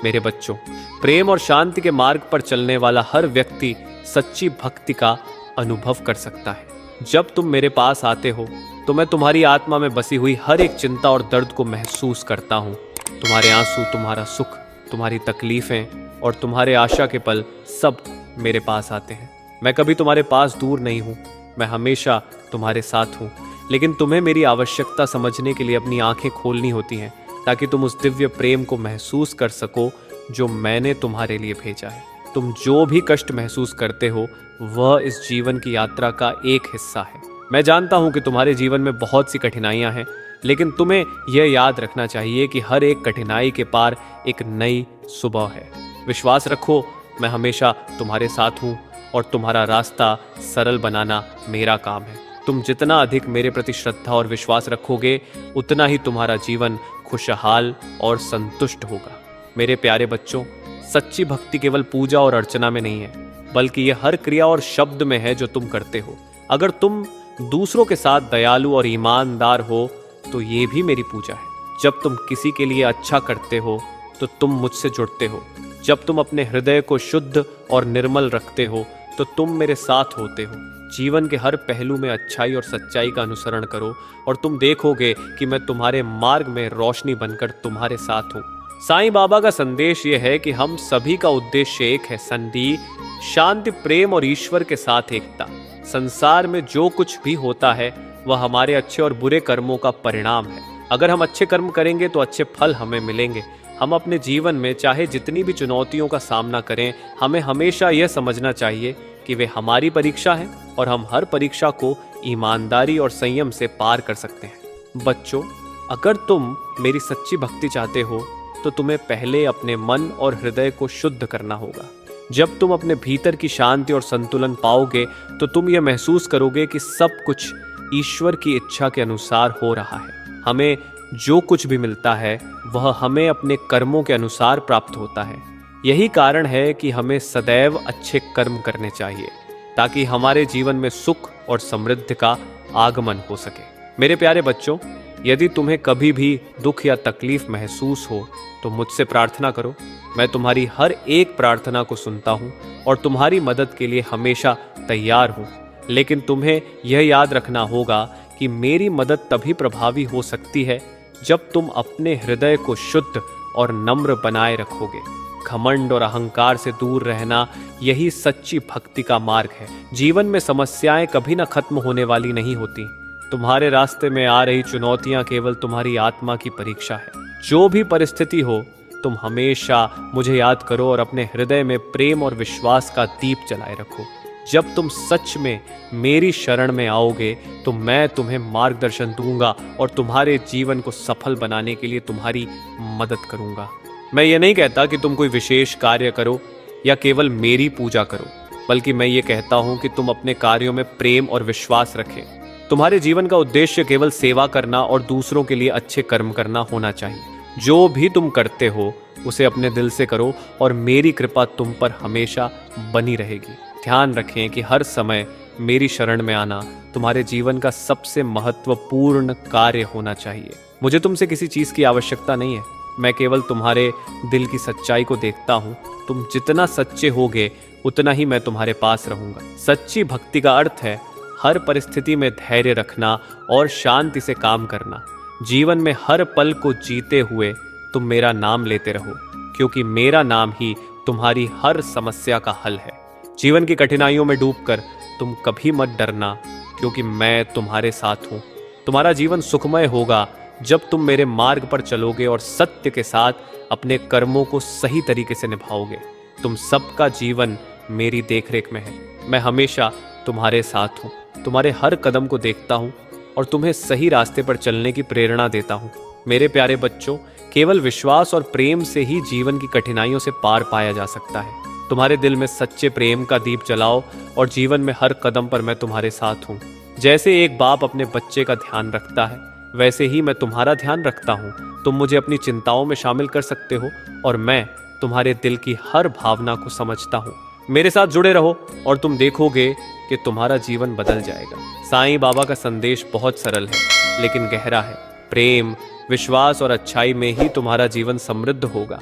मेरे बच्चों, प्रेम और शांति के मार्ग पर चलने वाला हर व्यक्ति सच्ची भक्ति का अनुभव कर सकता है। जब तुम मेरे पास आते हो तो मैं तुम्हारी आत्मा में बसी हुई हर एक चिंता और दर्द को महसूस करता हूँ। तुम्हारे आंसू, तुम्हारा सुख, तुम्हारी तकलीफें और तुम्हारे आशा के पल सब मेरे पास आते हैं। मैं कभी तुम्हारे पास दूर नहीं हूँ, मैं हमेशा तुम्हारे साथ हूँ। लेकिन तुम्हें मेरी आवश्यकता समझने के लिए अपनी आंखें खोलनी होती हैं, ताकि तुम उस दिव्य प्रेम को महसूस कर सको जो मैंने तुम्हारे लिए भेजा है। तुम जो भी कष्ट महसूस करते हो वह इस जीवन की यात्रा का एक हिस्सा है। मैं जानता हूं कि तुम्हारे जीवन में बहुत सी कठिनाइयां हैं, लेकिन तुम्हें यह याद रखना चाहिए कि हर एक कठिनाई के पार एक नई सुबह है। विश्वास रखो, मैं हमेशा तुम्हारे साथ हूं और तुम्हारा रास्ता सरल बनाना मेरा काम है। तुम जितना अधिक मेरे प्रति श्रद्धा और विश्वास रखोगे, उतना ही तुम्हारा जीवन खुशहाल और संतुष्ट होगा। मेरे प्यारे बच्चों, सच्ची भक्ति केवल पूजा और अर्चना में नहीं है, बल्कि यह हर क्रिया और शब्द में है जो तुम करते हो। अगर तुम दूसरों के साथ दयालु और ईमानदार हो तो ये भी मेरी पूजा है। जब तुम किसी के लिए अच्छा करते हो तो तुम मुझसे जुड़ते हो। जब तुम अपने हृदय को शुद्ध और निर्मल रखते हो तो तुम मेरे साथ होते हो। जीवन के हर पहलू में अच्छाई और सच्चाई का अनुसरण करो और तुम देखोगे कि मैं तुम्हारे मार्ग में रोशनी बनकर तुम्हारे साथ हूँ। साईं बाबा का संदेश यह है कि हम सभी का उद्देश्य एक है, संधि, शांति, प्रेम और ईश्वर के साथ एकता। संसार में जो कुछ भी होता है वह हमारे अच्छे और बुरे कर्मों का परिणाम है। अगर हम अच्छे कर्म करेंगे तो अच्छे फल हमें मिलेंगे। हम अपने जीवन में चाहे जितनी भी चुनौतियों का सामना करें, हमें हमेशा यह समझना चाहिए कि वे हमारी परीक्षा है और हम हर परीक्षा को ईमानदारी और संयम से पार कर सकते हैं। बच्चों, अगर तुम मेरी सच्ची भक्ति चाहते हो तो तुम्हें पहले अपने मन और हृदय को शुद्ध करना होगा। जब तुम अपने भीतर की शांति और संतुलन पाओगे तो तुम यह महसूस करोगे कि सब कुछ ईश्वर की इच्छा के अनुसार हो रहा है। हमें जो कुछ भी मिलता है वह हमें अपने कर्मों के अनुसार प्राप्त होता है। यही कारण है कि हमें सदैव अच्छे कर्म करने चाहिए, ताकि हमारे जीवन में सुख और समृद्धि का आगमन हो सके। मेरे प्यारे बच्चों, यदि तुम्हें कभी भी दुख या तकलीफ महसूस हो तो मुझसे प्रार्थना करो। मैं तुम्हारी हर एक प्रार्थना को सुनता हूँ और तुम्हारी मदद के लिए हमेशा तैयार हूँ। लेकिन तुम्हें यह याद रखना होगा कि मेरी मदद तभी प्रभावी हो सकती है जब तुम अपने हृदय को शुद्ध और नम्र बनाए रखोगे। घमंड और अहंकार से दूर रहना यही सच्ची भक्ति का मार्ग है। जीवन में समस्याएं कभी न खत्म होने वाली नहीं होती। तुम्हारे रास्ते में आ रही चुनौतियां केवल तुम्हारी आत्मा की परीक्षा है। जो भी परिस्थिति हो, तुम हमेशा मुझे याद करो और अपने हृदय में प्रेम और विश्वास का दीप जलाए रखो। जब तुम सच में मेरी शरण में आओगे तो मैं तुम्हें मार्गदर्शन दूंगा और तुम्हारे जीवन को सफल बनाने के लिए तुम्हारी मदद करूंगा। मैं ये नहीं कहता कि तुम कोई विशेष कार्य करो या केवल मेरी पूजा करो, बल्कि मैं ये कहता हूं कि तुम अपने कार्यों में प्रेम और विश्वास रखें। तुम्हारे जीवन का उद्देश्य केवल सेवा करना और दूसरों के लिए अच्छे कर्म करना होना चाहिए। जो भी तुम करते हो उसे अपने दिल से करो और मेरी कृपा तुम पर हमेशा बनी रहेगी। ध्यान रखें कि हर समय मेरी शरण में आना तुम्हारे जीवन का सबसे महत्वपूर्ण कार्य होना चाहिए। मुझे तुमसे किसी चीज़ की आवश्यकता नहीं है, मैं केवल तुम्हारे दिल की सच्चाई को देखता हूँ। तुम जितना सच्चे होगे उतना ही मैं तुम्हारे पास रहूँगा। सच्ची भक्ति का अर्थ है हर परिस्थिति में धैर्य रखना और शांति से काम करना। जीवन में हर पल को जीते हुए तुम मेरा नाम लेते रहो, क्योंकि मेरा नाम ही तुम्हारी हर समस्या का हल है। जीवन की कठिनाइयों में डूबकर तुम कभी मत डरना, क्योंकि मैं तुम्हारे साथ हूँ। तुम्हारा जीवन सुखमय होगा जब तुम मेरे मार्ग पर चलोगे और सत्य के साथ अपने कर्मों को सही तरीके से निभाओगे। तुम सबका जीवन मेरी देखरेख में है। मैं हमेशा तुम्हारे साथ हूँ, तुम्हारे हर कदम को देखता हूँ और तुम्हें सही रास्ते पर चलने की प्रेरणा देता हूँ। मेरे प्यारे बच्चों, केवल विश्वास और प्रेम से ही जीवन की कठिनाइयों से पार पाया जा सकता है। तुम्हारे दिल में सच्चे प्रेम का दीप जलाओ और जीवन में हर कदम पर मैं तुम्हारे साथ हूँ। जैसे एक बाप अपने बच्चे का ध्यान रखता है, वैसे ही मैं तुम्हारा ध्यान रखता हूँ। तुम मुझे अपनी चिंताओं में शामिल कर सकते हो और मैं तुम्हारे दिल की हर भावना को समझता हूँ। मेरे साथ जुड़े रहो और तुम देखोगे कि तुम्हारा जीवन बदल जाएगा। साईं बाबा का संदेश बहुत सरल है लेकिन गहरा है। प्रेम, विश्वास और अच्छाई में ही तुम्हारा जीवन समृद्ध होगा।